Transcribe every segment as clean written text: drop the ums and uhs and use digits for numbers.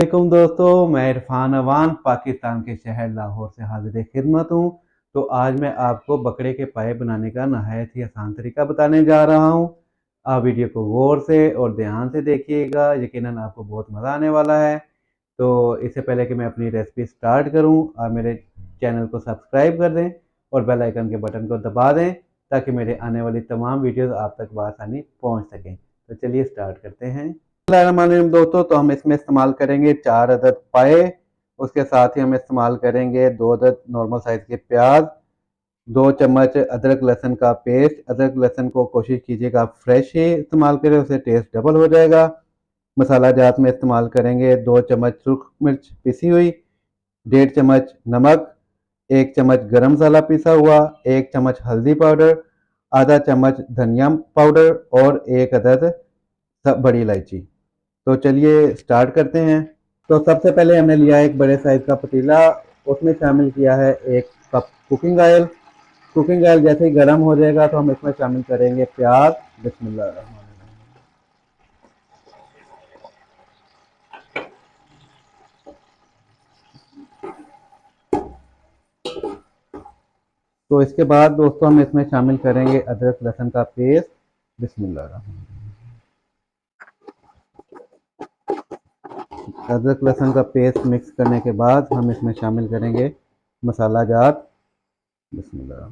वालेकुम दोस्तों, मैं इरफान अवान पाकिस्तान के शहर लाहौर से हाजिर खिदमत हूँ। तो आज मैं आपको बकरे के पाए बनाने का नहायत ही आसान तरीका बताने जा रहा हूँ। आप वीडियो को गौर से और ध्यान से देखिएगा, यकीनन आपको बहुत मज़ा आने वाला है। तो इससे पहले कि मैं अपनी रेसिपी स्टार्ट करूँ, आप मेरे चैनल को सब्सक्राइब कर दें और बेल आइकन के बटन को दबा दें ताकि मेरे आने वाली तमाम वीडियोज़ आप तक बआसानी पहुँच सकें। तो चलिए स्टार्ट करते हैं। बिस्मिल्लाहिर्रहमानिर्रहीम दोस्तों, तो हम इसमें इस्तेमाल करेंगे 4 अदद पाए। उसके साथ ही हम इस्तेमाल करेंगे 2 अदद नॉर्मल साइज़ के प्याज, 2 चम्मच अदरक लहसुन का पेस्ट। अदरक लहसुन को कोशिश कीजिएगा आप फ्रेश ही इस्तेमाल करें, उससे टेस्ट डबल हो जाएगा। मसाला जात में इस्तेमाल करेंगे 2 चम्मच सुर्ख मिर्च पिसी हुई, 1.5 चम्मच नमक, 1 चम्मच गरम मसाला पिसा हुआ, 1 चम्मच हल्दी पाउडर, आधा चम्मच धनिया पाउडर और 1 अदद बड़ी इलायची। तो चलिए स्टार्ट करते हैं। तो सबसे पहले हमने लिया है एक बड़े साइज का पतीला, उसमें शामिल किया है 1 cup cooking oil. Cooking oil जैसे ही गर्म हो जाएगा तो हम इसमें शामिल करेंगे प्याज। बिस्मिल्लाह। तो इसके बाद दोस्तों हम इसमें शामिल करेंगे अदरक लहसुन का पेस्ट। बिस्मिल्लाह। अदरक लहसुन का पेस्ट मिक्स करने के बाद हम इसमें शामिल करेंगे मसाला जात। बिस्मिल्लाह।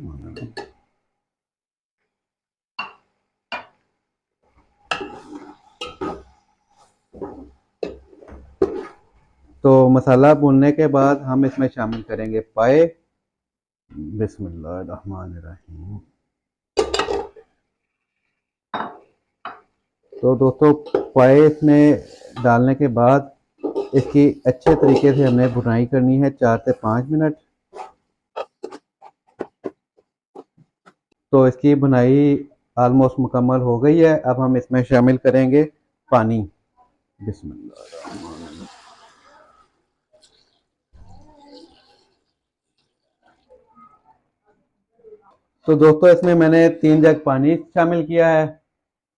तो मसाला भूनने के बाद हम इसमें शामिल करेंगे पाए। बिस्मिल्लाहिर्रहमानिर्रहीम। तो दोस्तों पाए इसमें डालने के बाद इसकी अच्छे तरीके से हमने भुनाई करनी है 4 से 5 मिनट। तो इसकी भुनाई आलमोस्ट मुकम्मल हो गई है। अब हम इसमें शामिल करेंगे पानी। बिस्मिल्लाह। तो दोस्तों इसमें मैंने 3 जग पानी शामिल किया है।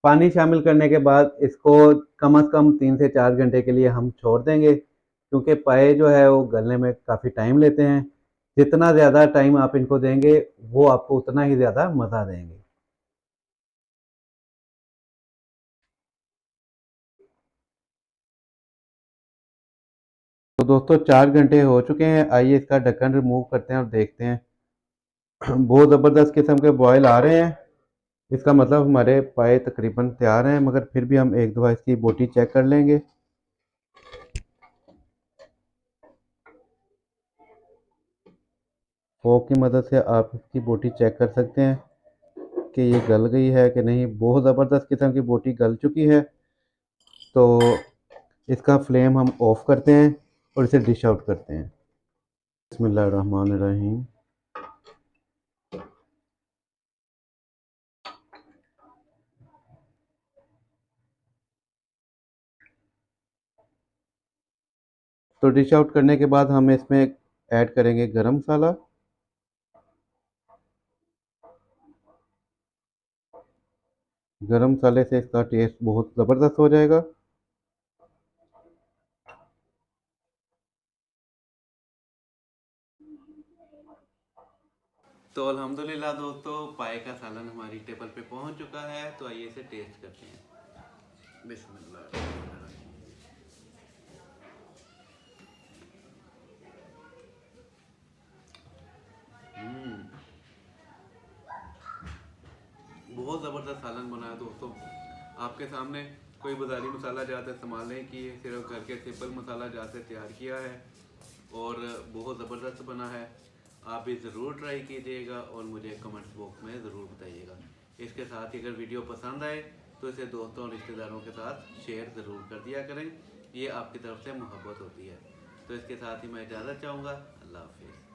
पानी शामिल करने के बाद इसको कम से कम 3 से 4 घंटे के लिए हम छोड़ देंगे, क्योंकि पाए जो है वो गलने में काफ़ी टाइम लेते हैं। जितना ज़्यादा टाइम आप इनको देंगे वो आपको उतना ही ज़्यादा मज़ा देंगे। तो दोस्तों 4 घंटे हो चुके हैं, आइए इसका ढक्कन रिमूव करते हैं और देखते हैं। बहुत ज़बरदस्त किस्म के बॉयल आ रहे हैं, इसका मतलब हमारे पाए तकरीबन तैयार हैं, मगर फिर भी हम एक दफ़ा इसकी बोटी चेक कर लेंगे। फोक की मदद से आप इसकी बोटी चेक कर सकते हैं कि ये गल गई है कि नहीं। बहुत ज़बरदस्त किस्म की बोटी गल चुकी है। तो इसका फ्लेम हम ऑफ करते हैं और इसे डिश आउट करते हैं। बिस्मिल्लाहिर्रहमानिर्रहीम। तो डिश आउट करने के बाद हम इसमें ऐड करेंगे गरम मसाला। गरम मसाले से इसका टेस्ट बहुत ज़बरदस्त हो जाएगा। तो अल्हम्दुलिल्लाह दोस्तों, पाए का सालन हमारी टेबल पे पहुंच चुका है। तो आइए इसे टेस्ट करते हैं। बिस्मिल्लाह। बहुत ज़बरदस्त सालन बना है दोस्तों। आपके सामने कोई बाज़ारी मसाला ज़्यादा इस्तेमाल नहीं किए, सिर्फ घर के सिंपल मसाला ज़्यादा से तैयार किया है और बहुत ज़बरदस्त बना है। आप भी ज़रूर ट्राई कीजिएगा और मुझे कमेंट्स बॉक्स में ज़रूर बताइएगा। इसके साथ ही अगर वीडियो पसंद आए तो इसे दोस्तों और रिश्तेदारों के साथ शेयर ज़रूर कर दिया करें, ये आपकी तरफ से मोहब्बत होती है। तो इसके साथ ही मैं इजाज़त चाहूँगा। अल्लाह हाफिज़।